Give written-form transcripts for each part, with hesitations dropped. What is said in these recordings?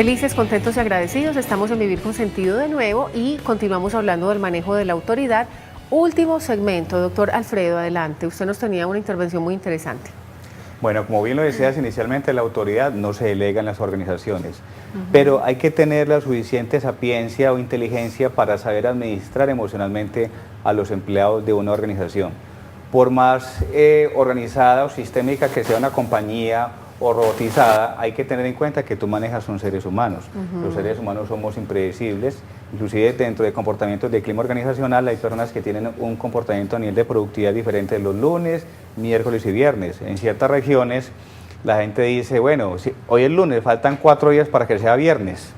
Felices, contentos y agradecidos, estamos en Vivir con Sentido de nuevo y continuamos hablando del manejo de la autoridad. Último segmento, doctor Alfredo, adelante. Usted nos tenía una intervención muy interesante. Bueno, como bien lo decías inicialmente, la autoridad no se delega en las organizaciones, pero hay que tener la suficiente sapiencia o inteligencia para saber administrar emocionalmente a los empleados de una organización. Por más organizada o sistémica que sea una compañía o robotizada, hay que tener en cuenta que tú manejas son seres humanos. Los seres humanos somos impredecibles, inclusive dentro de comportamientos de clima organizacional hay personas que tienen un comportamiento a nivel de productividad diferente los lunes, miércoles y viernes. En ciertas regiones la gente dice, bueno, si hoy es lunes, faltan 4 días para que sea viernes.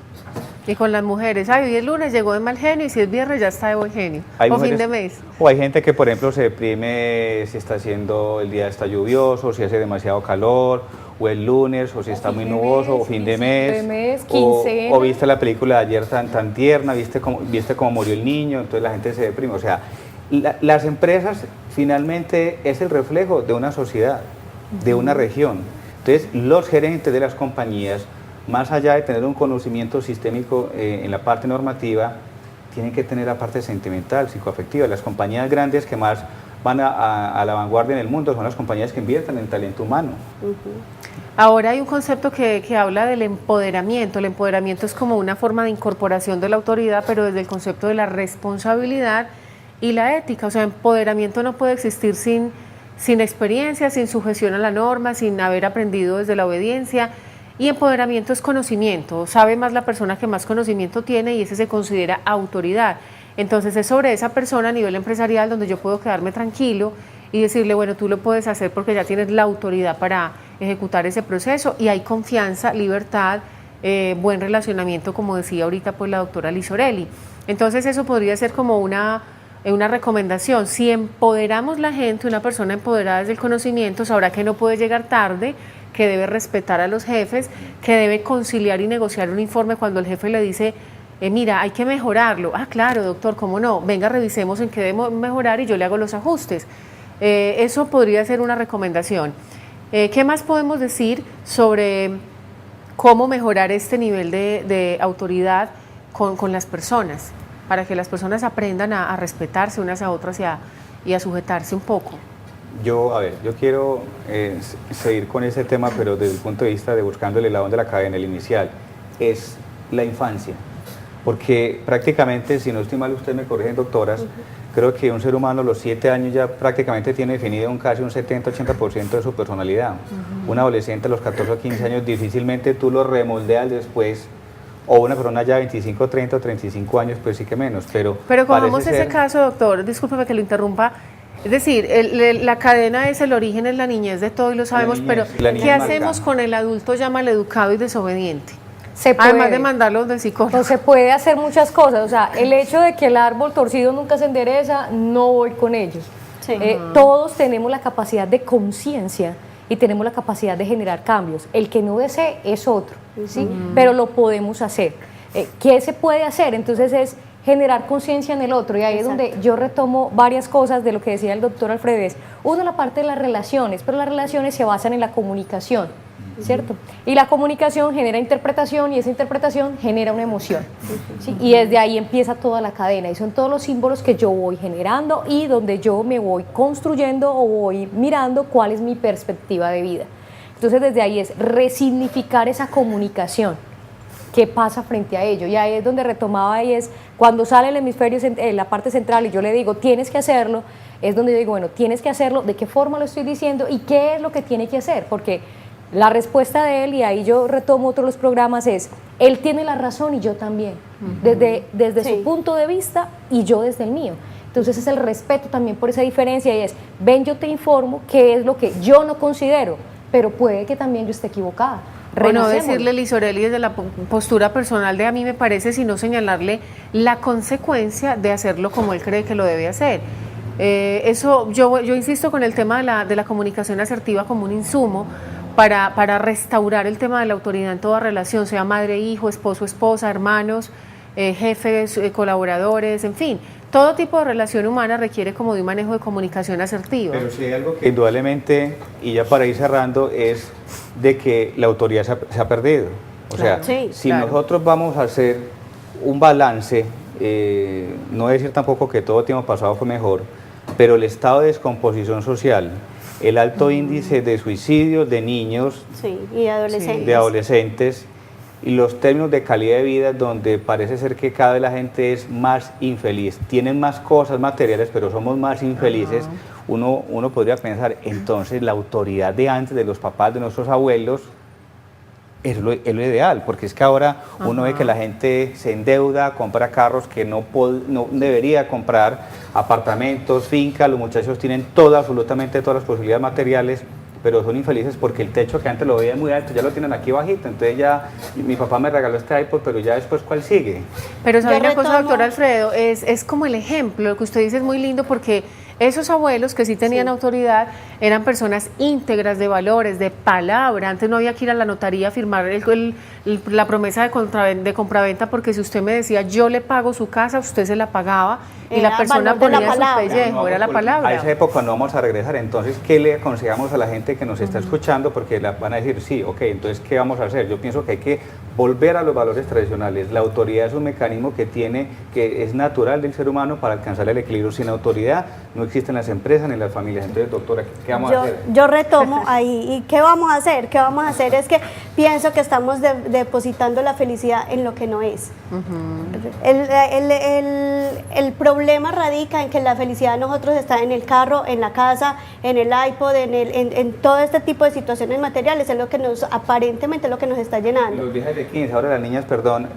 Y con las mujeres, ay, hoy es lunes, llegó de mal genio y si es viernes ya está de buen genio, o fin de mes. O hay gente que, por ejemplo, se deprime si está haciendo, el día está lluvioso, si hace demasiado calor, o el lunes, o si está muy nuboso, o fin de mes, o viste la película de ayer tan tierna, viste cómo murió el niño, entonces la gente se deprime. O sea, las empresas finalmente es el reflejo de una sociedad, de una región. Entonces, los gerentes de las compañías, más allá de tener un conocimiento sistémico en la parte normativa, tienen que tener la parte sentimental, psicoafectiva. Las compañías grandes que más van a la vanguardia en el mundo son las compañías que invierten en talento humano. Ahora hay un concepto que habla del empoderamiento. El empoderamiento es como una forma de incorporación de la autoridad, pero desde el concepto de la responsabilidad y la ética. O sea, empoderamiento no puede existir sin experiencia, sin sujeción a la norma, sin haber aprendido desde la obediencia. Y empoderamiento es conocimiento, sabe más la persona que más conocimiento tiene y ese se considera autoridad. Entonces es sobre esa persona a nivel empresarial donde yo puedo quedarme tranquilo y decirle, bueno, tú lo puedes hacer porque ya tienes la autoridad para ejecutar ese proceso y hay confianza, libertad, buen relacionamiento, como decía ahorita pues la doctora Liz Orelli. Entonces eso podría ser como una recomendación. Si empoderamos la gente, una persona empoderada desde el conocimiento sabrá que no puede llegar tarde, que debe respetar a los jefes, que debe conciliar y negociar un informe cuando el jefe le dice, mira, hay que mejorarlo. Ah, claro, doctor, ¿cómo no? Venga, revisemos en qué debemos mejorar y yo le hago los ajustes. Eso podría ser una recomendación. ¿Qué más podemos decir sobre cómo mejorar este nivel de autoridad con las personas, para que las personas aprendan a respetarse unas a otras y a sujetarse un poco? Yo quiero seguir con ese tema, pero desde el punto de vista de buscando el eslabón de la cadena, el inicial, es la infancia. Porque prácticamente, si no estoy mal, ustedes me corrigen, doctoras, creo que un ser humano a los 7 años ya prácticamente tiene definido casi un 70-80% de su personalidad. Un adolescente a los 14 o 15 años difícilmente tú lo remoldeas después, o una persona ya 25, 30 o 35 años, pues sí que menos. Pero cojamos ese caso, doctor, discúlpeme que lo interrumpa. Es decir, la cadena es el origen, es la niñez de todo y lo sabemos, pero ¿qué hacemos con el adulto ya maleducado y desobediente? Además de mandarlo donde el psicólogo. No se puede hacer muchas cosas, o sea, el hecho de que el árbol torcido nunca se endereza, no voy con ellos. Sí. Todos tenemos la capacidad de conciencia y tenemos la capacidad de generar cambios. El que no desee es otro, ¿sí? Pero lo podemos hacer. ¿Qué se puede hacer? Entonces es generar conciencia en el otro, y ahí es donde yo retomo varias cosas de lo que decía el doctor Alfredo. Uno, la parte de las relaciones, pero las relaciones se basan en la comunicación, ¿cierto? Y la comunicación genera interpretación y esa interpretación genera una emoción, ¿sí? Y desde ahí empieza toda la cadena y son todos los símbolos que yo voy generando y donde yo me voy construyendo o voy mirando cuál es mi perspectiva de vida. Entonces desde ahí es resignificar esa comunicación. ¿Qué pasa frente a ello? Y ahí es donde retomaba, y es cuando sale el hemisferio, la parte central, y yo le digo, tienes que hacerlo, es donde yo digo, bueno, tienes que hacerlo, ¿de qué forma lo estoy diciendo? ¿Y qué es lo que tiene que hacer? Porque la respuesta de él, y ahí yo retomo otros los programas, es, él tiene la razón y yo también, desde su punto de vista y yo desde el mío. Entonces es el respeto también por esa diferencia, y es, ven, yo te informo qué es lo que yo no considero, pero puede que también yo esté equivocada. Bueno, decirle, Liz Orelli, desde la postura personal de a mí me parece, sino señalarle la consecuencia de hacerlo como él cree que lo debe hacer. Eso, yo insisto con el tema de la comunicación asertiva como un insumo para restaurar el tema de la autoridad en toda relación, sea madre, hijo, esposo, esposa, hermanos, jefes, colaboradores, en fin. Todo tipo de relación humana requiere como de un manejo de comunicación asertiva. Pero sí hay algo que indudablemente, y ya para ir cerrando, es de que la autoridad se ha perdido. O sea, Sí, si claro. nosotros vamos a hacer un balance, no decir tampoco que todo tiempo pasado fue mejor, pero el estado de descomposición social, el alto índice de suicidios de niños, Sí, y adolescentes. de adolescentes, y los términos de calidad de vida donde parece ser que cada vez la gente es más infeliz, tienen más cosas materiales, pero somos más infelices, uno podría pensar, entonces la autoridad de antes, de los papás, de nuestros abuelos, es lo ideal, porque es que ahora uno ve que la gente se endeuda, compra carros que no debería comprar, apartamentos, fincas, los muchachos tienen absolutamente todas las posibilidades materiales, pero son infelices porque el techo que antes lo veía muy alto, ya lo tienen aquí bajito, entonces ya mi papá me regaló este iPod, pero ya después ¿cuál sigue? Pero sabe Yo una cosa, retomo- doctor Alfredo, es como el ejemplo, lo que usted dice es muy lindo porque esos abuelos que sí tenían autoridad eran personas íntegras de valores, de palabra. Antes no había que ir a la notaría a firmar la promesa de compraventa porque si usted me decía yo le pago su casa, usted se la pagaba y Era la persona valor de la ponía su palabra. pellejo, era la palabra. A esa época no vamos a regresar, entonces ¿qué le aconsejamos a la gente que nos está escuchando? Porque van a decir, sí, ok, entonces ¿qué vamos a hacer? Yo pienso que hay que volver a los valores tradicionales. La autoridad es un mecanismo que es natural del ser humano para alcanzar el equilibrio. Sin autoridad no existen las empresas ni las familias. Entonces, doctora, ¿qué vamos a hacer? Yo retomo ahí. ¿Y qué vamos a hacer? ¿Qué vamos a hacer? Es que pienso que estamos depositando la felicidad en lo que no es. El problema radica en que la felicidad de nosotros está en el carro, en la casa, en el iPod, en todo este tipo de situaciones materiales. Es lo que aparentemente es lo que nos está llenando. Los viajes de 15, ahora las niñas, perdón,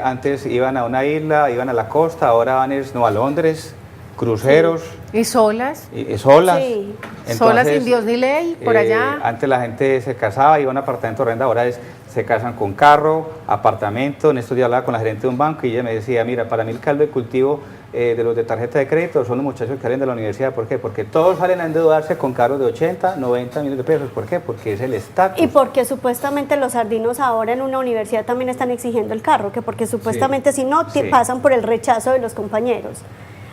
antes iban a una isla, iban a la costa, ahora van a Londres, cruceros. ¿Y solas? Solas. Sí. Solas sin Dios ni ley, por allá. Antes la gente se casaba, iba a un apartamento de renta, ahora se casan con carro, apartamento. En estos días hablaba con la gerente de un banco y ella me decía, mira, para mí el caldo de cultivo de los de tarjeta de crédito son los muchachos que salen de la universidad. ¿Por qué? Porque todos salen a endeudarse con carros de 80, 90 millones de pesos. ¿Por qué? Porque es el estatus. Y porque supuestamente los sardinos ahora en una universidad también están exigiendo el carro, que porque supuestamente si no Sí. pasan por el rechazo de los compañeros.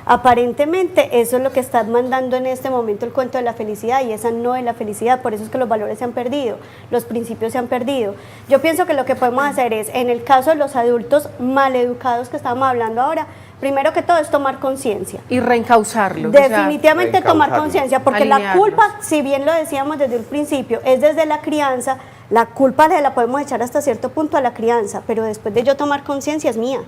Aparentemente eso es lo que está mandando en este momento el cuento de la felicidad y esa no es la felicidad, por eso es que los valores se han perdido, los principios se han perdido. Yo pienso que lo que podemos hacer es, en el caso de los adultos maleducados que estamos hablando ahora, primero que todo es tomar conciencia. Y reencauzarlos. Definitivamente tomar reencauzarlos. conciencia, porque la Alinearlos. culpa, si bien lo decíamos desde el principio, es desde la crianza, la culpa la podemos echar hasta cierto punto a la crianza, pero después de yo tomar conciencia es mía.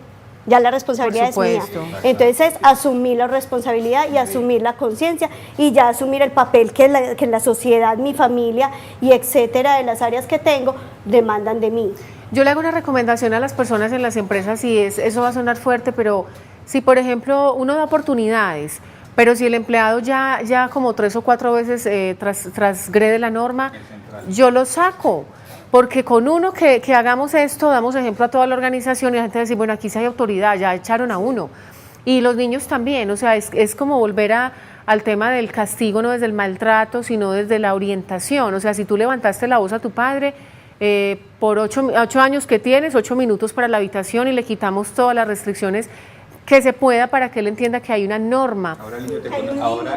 Ya la responsabilidad es mía. supuesto. Entonces es asumir la responsabilidad y asumir la conciencia y ya asumir el papel que la sociedad, mi familia y etcétera de las áreas que tengo demandan de mí. Yo le hago una recomendación a las personas en las empresas y eso va a sonar fuerte, pero si por ejemplo uno da oportunidades, pero si el empleado ya como 3 o 4 veces transgrede la norma, yo lo saco. Porque con uno que hagamos esto, damos ejemplo a toda la organización y la gente va a decir, bueno, aquí sí hay autoridad, ya echaron a uno. Y los niños también, o sea, es como volver al tema del castigo, no desde el maltrato, sino desde la orientación. O sea, si tú levantaste la voz a tu padre, por 8 años que tienes, 8 minutos para la habitación y le quitamos todas las restricciones que se pueda para que él entienda que hay una norma. Ahora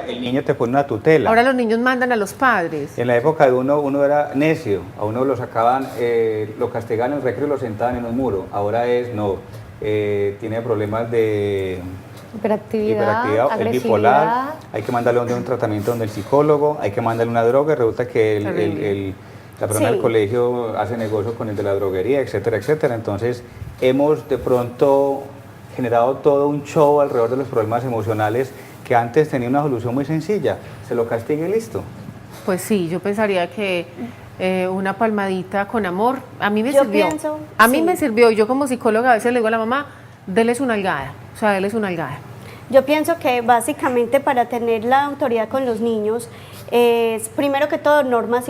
el niño te pone una tutela. Ahora los niños mandan a los padres. En la época de uno era necio, a uno lo sacaban, lo castigaban en el recreo y lo sentaban en un muro. Ahora tiene problemas de Hiperactividad, el agresividad. bipolar, hay que mandarle un tratamiento donde el psicólogo, hay que mandarle una droga, y resulta que la persona Sí. del colegio hace negocio con el de la droguería, etcétera, etcétera. Entonces hemos de pronto generado todo un show alrededor de los problemas emocionales que antes tenía una solución muy sencilla, se lo castiga y listo. Pues sí, yo pensaría que una palmadita con amor, a mí me Yo sirvió. pienso, A mí sí. me sirvió, yo como psicóloga a veces le digo a la mamá, déles una algada, o sea, déles una algada. Yo pienso que básicamente para tener la autoridad con los niños es primero que todo normas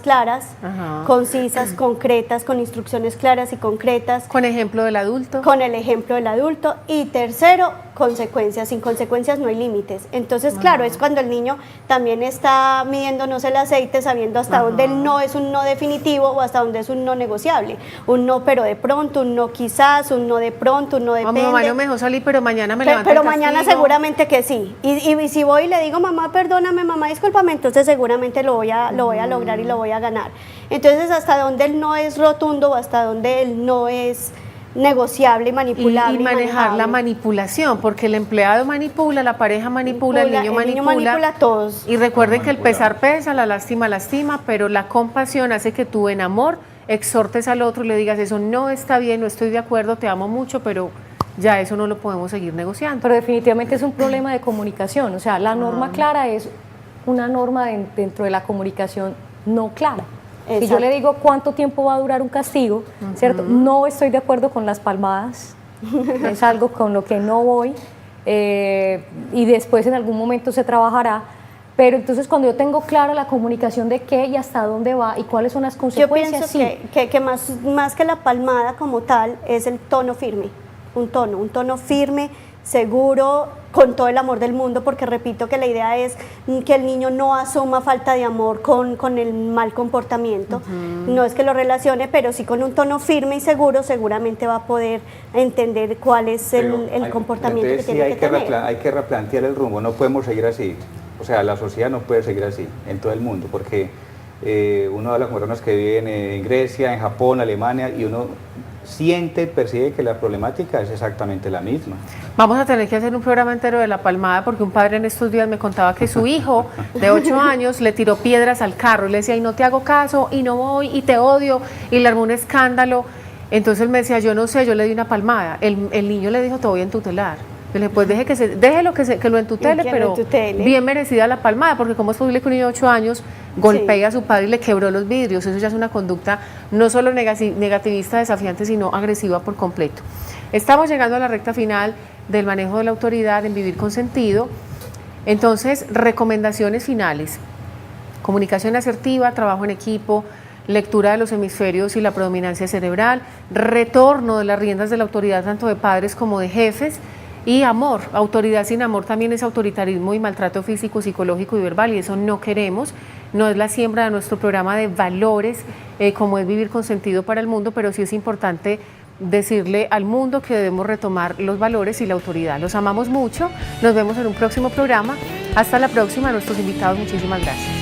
claras, Ajá. concisas, concretas, con instrucciones claras y concretas, Con ejemplo del adulto. con el ejemplo del adulto y tercero, consecuencias. Sin consecuencias no hay límites. Entonces, claro, es cuando el niño también está midiéndonos el aceite, sabiendo hasta dónde el no es un no definitivo o hasta dónde es un no negociable. Un no pero de pronto, un no quizás, un no de pronto, un no depende. Mi mamá no me dejó salir, pero mañana me Pero levanta el mañana mañana digo, seguramente que sí. Y si voy y le digo, mamá, perdóname, mamá, discúlpame, entonces seguramente lo voy a lograr y lo voy a ganar. Entonces, hasta donde él no es rotundo o hasta donde él no es negociable y manipulable. Y manejar la manipulación, porque el empleado manipula, la pareja manipula, el niño manipula a todos. Y recuerden que el pesar pesa, la lástima lastima, pero la compasión hace que tú en amor exhortes al otro y le digas, eso no está bien, no estoy de acuerdo, te amo mucho, pero ya eso no lo podemos seguir negociando. Pero definitivamente es un problema de comunicación, o sea, la norma clara es una norma dentro de la comunicación no clara. Si yo le digo cuánto tiempo va a durar un castigo, ¿cierto? No estoy de acuerdo con las palmadas, es algo con lo que no voy, y después en algún momento se trabajará, pero entonces cuando yo tengo clara la comunicación de qué y hasta dónde va y cuáles son las consecuencias, yo pienso que más que la palmada como tal es el tono firme, un tono firme, seguro, con todo el amor del mundo, porque repito que la idea es que el niño no asuma falta de amor con el mal comportamiento, no es que lo relacione, pero sí con un tono firme y seguro, seguramente va a poder entender cuál es el comportamiento que tiene que tener. Hay que replantear el rumbo, no podemos seguir así, o sea, la sociedad no puede seguir así en todo el mundo, porque uno habla con personas que viven en Grecia, en Japón, Alemania, y uno percibe que la problemática es exactamente la misma. Vamos a tener que hacer un programa entero de la palmada, porque un padre en estos días me contaba que su hijo de 8 años le tiró piedras al carro y le decía, y no te hago caso, y no voy, y te odio, y le armó un escándalo. Entonces él me decía, yo no sé, yo le di una palmada. El niño le dijo, te voy a entutelar. Yo le dije, pues déjelo que lo entutele, pero bien merecida la palmada, porque cómo es posible que un niño de 8 años golpee a su padre y le quebró los vidrios. Eso ya es una conducta no solo negativista, desafiante, sino agresiva por completo. Estamos llegando a la recta final del manejo de la autoridad en Vivir con Sentido. Entonces, recomendaciones finales: comunicación asertiva, trabajo en equipo, lectura de los hemisferios y la predominancia cerebral, retorno de las riendas de la autoridad tanto de padres como de jefes, y amor. Autoridad sin amor también es autoritarismo y maltrato físico, psicológico y verbal, y eso no queremos. No es la siembra de nuestro programa de valores, como es Vivir con Sentido para el mundo, pero sí es importante decirle al mundo que debemos retomar los valores y la autoridad. Los amamos mucho, nos vemos en un próximo programa. Hasta la próxima, a nuestros invitados, muchísimas gracias.